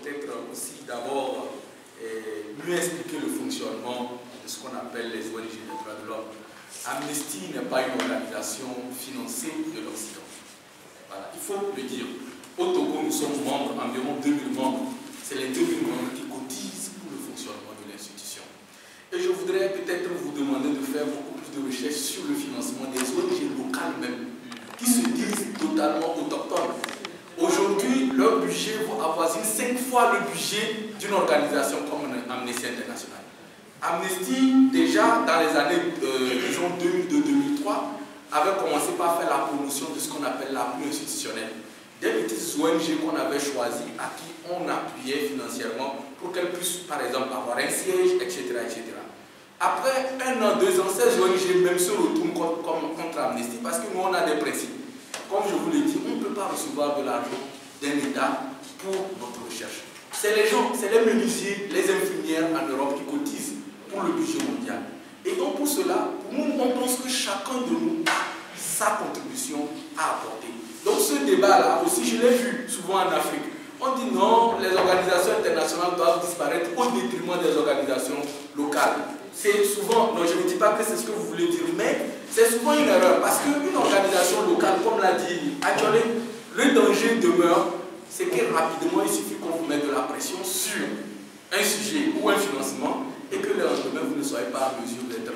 peut-être aussi d'abord mieux expliquer le fonctionnement de ce qu'on appelle les ONG des droits de l'homme. Amnesty n'est pas une organisation financée de l'Occident. Voilà, il faut le dire. Au Togo, nous sommes membres, environ 2000 membres. C'est les 2000 membres qui cotisent pour le fonctionnement de l'institution. Et je voudrais peut-être vous demander de faire beaucoup plus de recherches sur le financement des ONG locales même, qui se disent totalement autochtones. Aujourd'hui, leur budget avoisine 5 fois le budget d'une organisation comme Amnesty International. Amnesty, déjà dans les années disons 2002-2003, avait commencé par faire la promotion de ce qu'on appelle l'appui institutionnel. Des petites ONG qu'on avait choisies, à qui on appuyait financièrement pour qu'elles puissent, par exemple, avoir un siège, etc., etc. Après 1 an, 2 ans, ces ONG même se retournent contre Amnesty parce que nous, on a des principes. Comme je vous l'ai dit, on ne peut pas recevoir de l'argent d'un État pour notre recherche. C'est les gens, c'est les menuisiers, les infirmières en Europe qui cotisent pour le budget mondial. Et donc pour cela, nous, on pense que chacun de nous a sa contribution à apporter. Donc ce débat-là aussi, je l'ai vu souvent en Afrique. On dit non, les organisations internationales doivent disparaître au détriment des organisations locales. C'est souvent, non, je ne dis pas que c'est ce que vous voulez dire, mais c'est souvent une erreur. Parce qu'une organisation locale, comme l'a dit Adjolé, le danger demeure, c'est que rapidement, il suffit qu'on vous mette de la pression sur un sujet ou un financement et que le lendemain, vous ne soyez pas en mesure d'être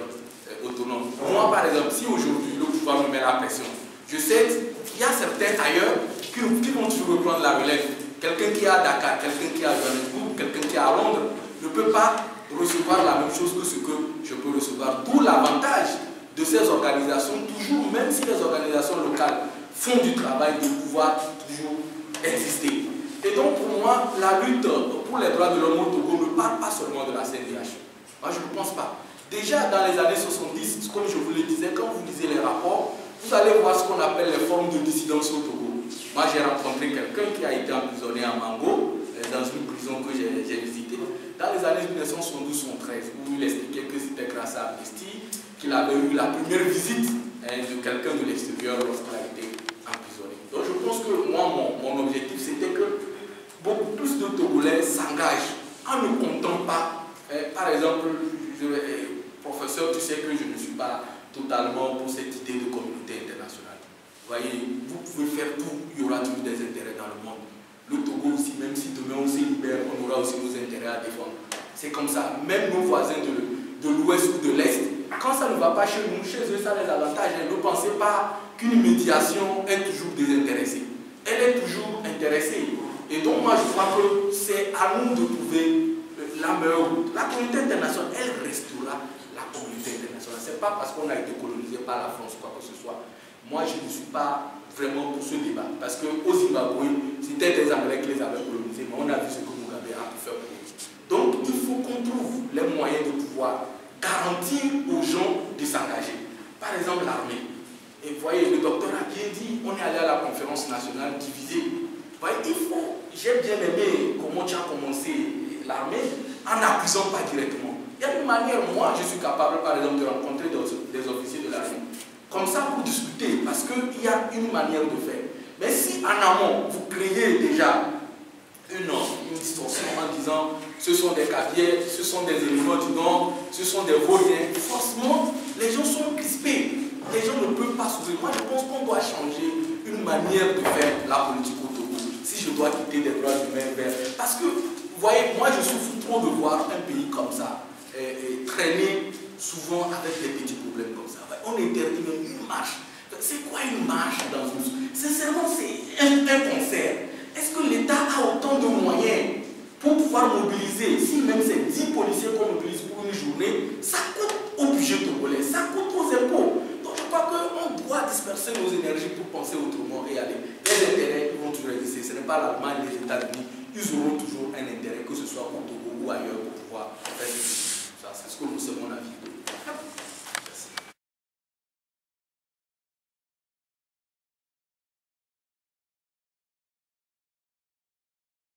autonome. Moi, par exemple, si aujourd'hui le pouvoir me met la pression, je sais qu'il y a certains ailleurs qui vont toujours reprendre la relève. Quelqu'un qui est à Dakar, quelqu'un qui est à Johannesburg, quelqu'un qui est à Londres ne peut pas recevoir la même chose que ce que je peux recevoir. D'où l'avantage de ces organisations, toujours, même si les organisations locales font du travail, de pouvoir toujours exister. Et donc pour moi, la lutte pour les droits de l'homme au Togo ne parle pas seulement de la CNDH. Moi je ne pense pas. Déjà dans les années 70, comme je vous le disais, quand vous lisez les rapports, vous allez voir ce qu'on appelle les formes de dissidence au Togo. Moi j'ai rencontré quelqu'un qui a été emprisonné à Mango, dans une prison que j'ai visitée, dans les années 1972-13, où il expliquait que c'était grâce à Amnesty qu'il avait eu la première visite de quelqu'un de l'extérieur lorsqu'il a été emprisonné. Donc je pense que moi, mon objectif, c'était que beaucoup plus de Togolais s'engagent en ne comptant pas. Par exemple, professeur, tu sais que je ne suis pas totalement pour cette idée de communauté internationale. Vous voyez, vous pouvez faire tout, il y aura toujours des intérêts dans le monde. Le Togo aussi, même si demain on se libère, on aura aussi nos intérêts à défendre. C'est comme ça. Même nos voisins de l'Ouest ou de l'Est, quand ça ne va pas chez nous, chez eux, ça les avantage. Ne pensez pas qu'une médiation est toujours désintéressée. Elle est toujours intéressée. Et donc moi je crois que c'est à nous de trouver la meilleure route. La communauté internationale, elle restera la communauté internationale. Ce n'est pas parce qu'on a été colonisé par la France ou quoi que ce soit. Moi je ne suis pas vraiment pour ce débat. Parce qu'au Zimbabwe, c'était des Anglais qui les avaient colonisés, mais on a vu ce que Mugabe a pu faire pour eux. Donc il faut qu'on trouve les moyens de pouvoir garantir aux gens de s'engager. Par exemple l'armée. Et vous voyez, le docteur a bien dit, on est allé à la conférence nationale divisée. Vous voyez, j'ai bien aimé comment tu as commencé l'armée en n'accusant pas directement. Il y a une manière, moi je suis capable par exemple de rencontrer des officiers de l'armée. Comme ça pour discuter, parce qu'il y a une manière de faire. Mais si en amont, vous créez déjà une distorsion en disant ce sont des caviers, ce sont des éléments du Nord, ce sont des vauriens, forcément, les gens sont crispés. Les gens ne peuvent pas s'ouvrir. Moi, je pense qu'on doit changer une manière de faire la politique au Togo. Si je dois quitter des droits humains vers... Parce que, vous voyez, moi, je souffre trop de voir un pays comme ça traîner souvent avec des petits problèmes comme ça. On interdit même une marche. C'est quoi une marche dans une... Sincèrement, c'est un concert. Est-ce que l'État a autant de moyens pour pouvoir mobiliser? Si même c'est 10 policiers qu'on mobilise pour une journée, ça coûte au budget togolais, ça coûte aux impôts. Donc je crois qu'on doit disperser nos énergies pour penser autrement et aller. Les intérêts vont toujours exister. Ce n'est pas l'Allemagne, les États-Unis. Ils auront toujours un intérêt, que ce soit au Togo ou ailleurs, pour pouvoir faire